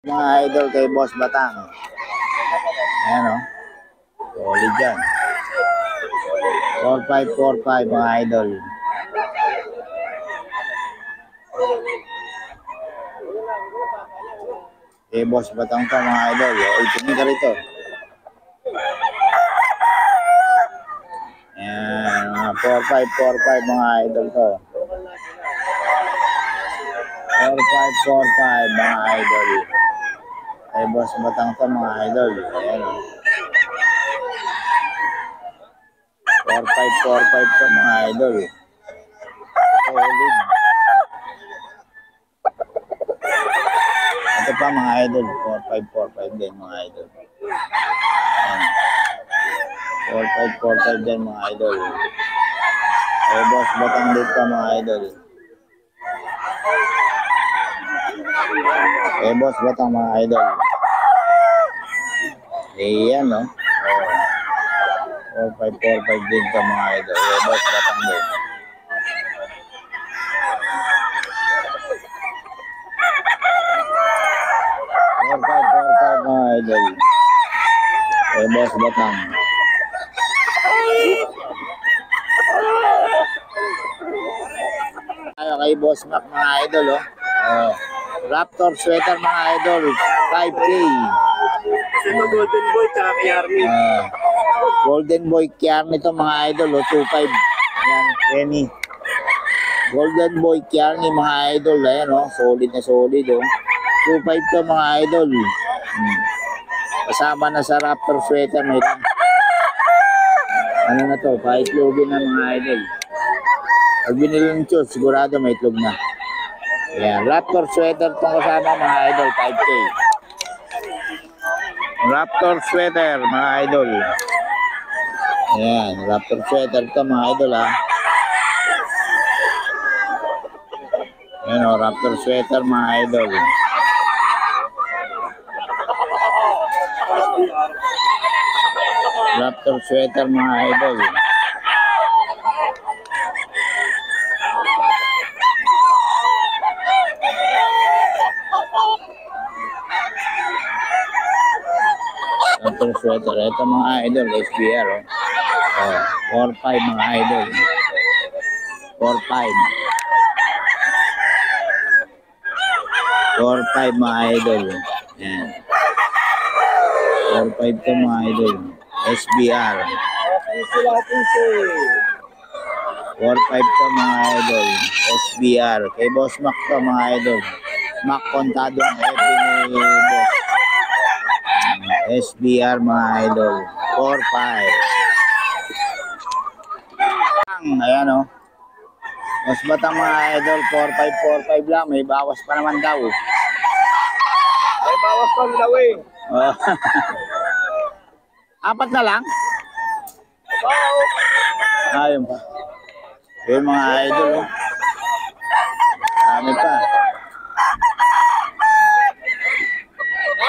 Mga idol kay Boss Batang. Ayan o. Solid yan. 4545 mga idol. Kay Boss Batang to mga idol. Tingin ka rito. Ayan. 4545 mga idol to. 4545 mga idol. Kay Boss Batang to mga idol. Ayan o. 4545 to mga idol. Solid. Ito pa mga idol. 4545 din mga idol. Ayan. 4545 din mga idol. Kay Boss Batang dito mga idol. Kay Boss Batang mga idol. Ayan no. 4545 din to mga idol. Kay Boss Batang din. Mga idol. Kay Boss Batang. Tayo kay Boss Mac mga idol Raptor sweater mga idol 5K. Golden Boy tsaka Kiarni. Golden Boy Kiarni to mga idol 25. Ayan, Kenny. Golden Boy Kiarni mga idol. Ayan solid na solid 25 to mga idol. Kasama na sa Raptor sweater may ano na to, pa-itlogin na mga idol. Pag binili ng shoes, sigurado may itlog na. Ayan, Raptor sweater itong kasama mga idol, 5K. Raptor sweater mga idol. Ayan, Raptor sweater ito mga idol Ayan Raptor sweater mga idol. Raptor sweater mga idol. Raptor sweater. Ito mga idol, SBR 4-5 mga idol. 4-5. 4-5 mga idol. Ayan. 4-5 to mga idol. SBR. 4-5 to mga idol. SBR. Kay Boss Mac to mga idol. Mac Contado ang FB ni Boss. SBR mga idol. 4-5. Ayan Boss Batang mga idol. 4-5 lang. May bawas pa naman daw. May bawas pang lawin. Apat na lang? Wow. Ayun pa. Yung mga idol Dami pa.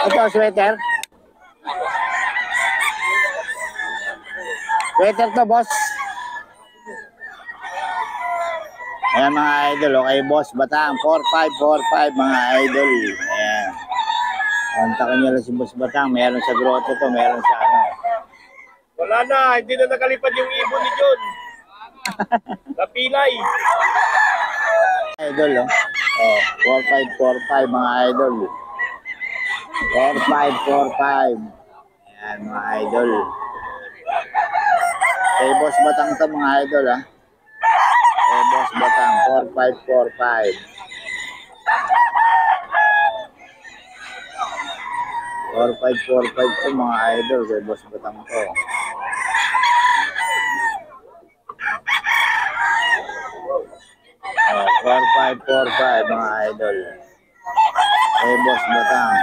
Ito, sweater. Sweater to, boss. Ayan mga idol, okay, Boss Batang. 4545 mga idol. Ayan. Kontakin nyo lang si Boss Batang. Meron sa grotto to, meron sa Wala na, hindi na nakalipad yung ibon ni John. Napilay. Idol 4545 mga idol. 4545. Ayan mga idol. Kay Boss Batang to mga idol Kay Boss Batang 4545. 4545 to mga idol. Kay Boss Batang to. 4545 mga idol. Kay Boss Batang.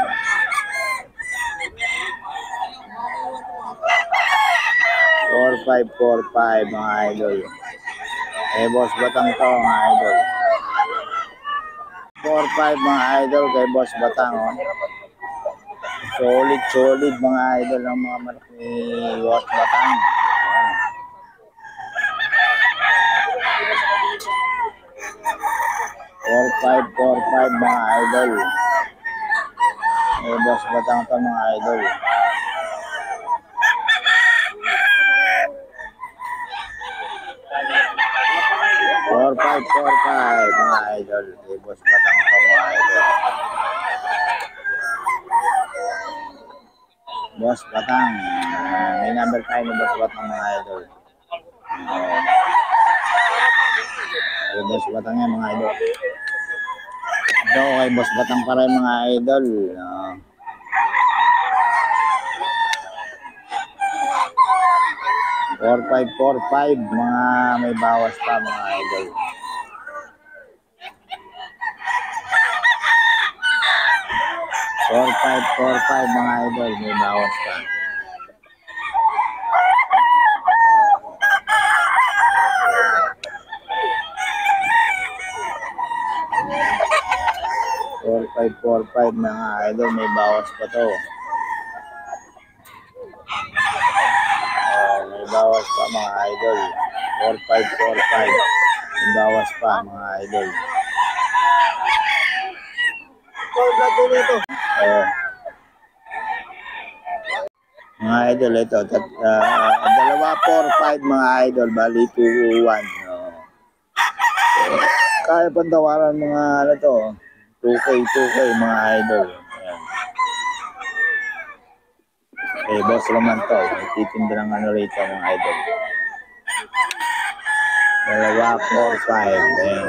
4545 mga idol. Kay Boss Batang to mga idol. 45 mga idol kay Boss Batang Solid mga idol ng mga manok ni Boss Batang. 4545 mga idol. Boss Batang to mga idol. 4545 mga idol. Boss Batang to mga idol. Boss Batang. May number tayo ni Boss Batang mga idol. Boss Batang yan mga idol. Ito kay Boss Batang para mga idol. 4545 mga may bawas pa mga idol. Mga idol may bawas pa. Mga idol may bawas pa to. May bawas pa mga idol. 4545 may bawas pa mga idol. Mga idol ito 245 mga idol bali 201. Kaya pantawaran mga ano to 2K mga idol. Ayan. Boss naman to. Titinda ng ano rito mga idol. 245. Ayan.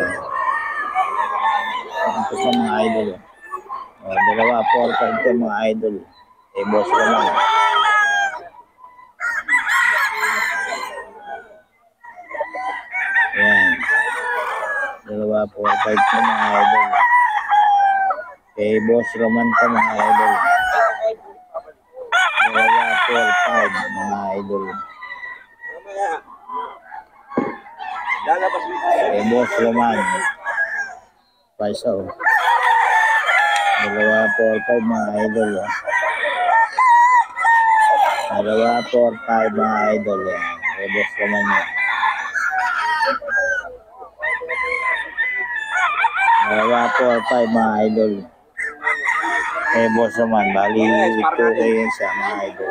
Ito pa mga idol. 245 ito mga idol. Boss naman. Ayan. 245 ito mga idol. Boss Roman to mga idol. 245 mga idol. Boss Roman. Paiso. 245 mga idol. 245 mga idol. Boss Roman yan. 245 mga idol. Boss naman, bali ito yun sa mga idol.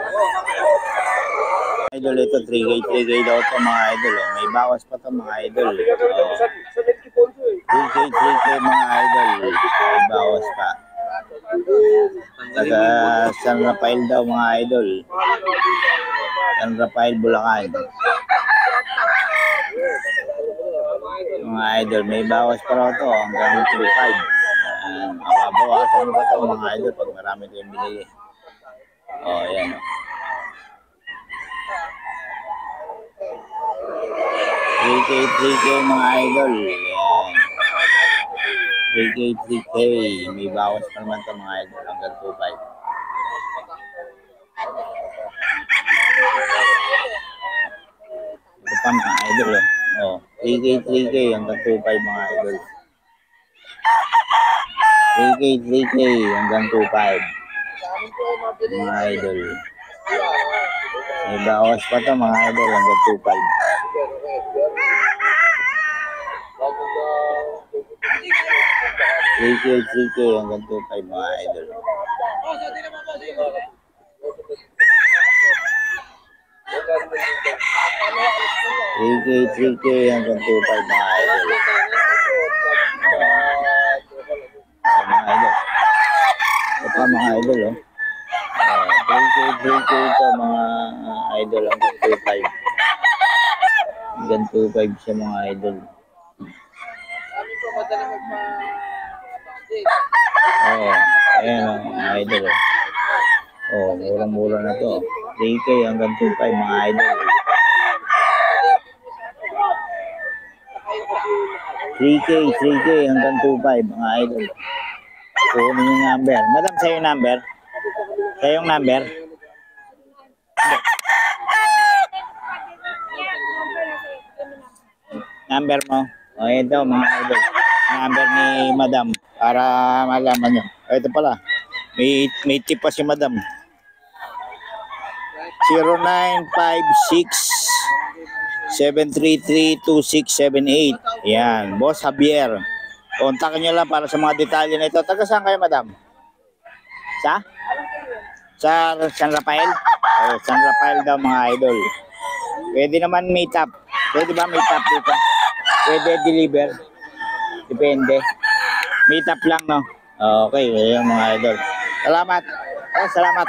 Idol ito, 3K daw ito mga idol. May bawas pa ito mga idol. 3K mga idol. May bawas pa. Taga San Rafael daw mga idol. San Rafael, Bulacan. Mga idol, may bawas pa raw ito hanggang 3.5. Mababawasan ba ito mga idol pag marami kayong binili. Ayan. 3K mga idol. Ayan. 3K. May bawas pa naman ito mga idol hanggang 2.5. Ito pa mga idol. 3K hanggang 2.5 mga idol. 3K hanggang 2.5 mga idol. May bawas pa ito mga idol hanggang 2.5. 3K hanggang 2.5 mga idol. 3K hanggang 2.5 mga idol. Mga idol. Ito pa mga idol 3K ito mga idol hanggang 2.5. Hanggang 2.5 siya mga idol. Ayan mga idol. Murang-mura na to. 3K hanggang 2.5 mga idol. 3K hanggang 2.5 mga idol. Kunin yung number. Madam, sa'yo yung number? Sa'yo yung number? Number mo? Ito mga idol. Number ni Madam para malaman nyo. Ito pala. May tip pa si Madam. 0956-733-2678. Yan. Boss Javier. Kontakin nyo lang para sa mga detalye na ito. Taga saan kayo, Madam? Sa? Sa San Rafael? Oh, San Rafael daw mga idol. Pwede naman meet up. Pwede ba meet up dito? Pwede deliver. Depende. Meet up lang, no? Okay, yun mga idol. Salamat. Salamat.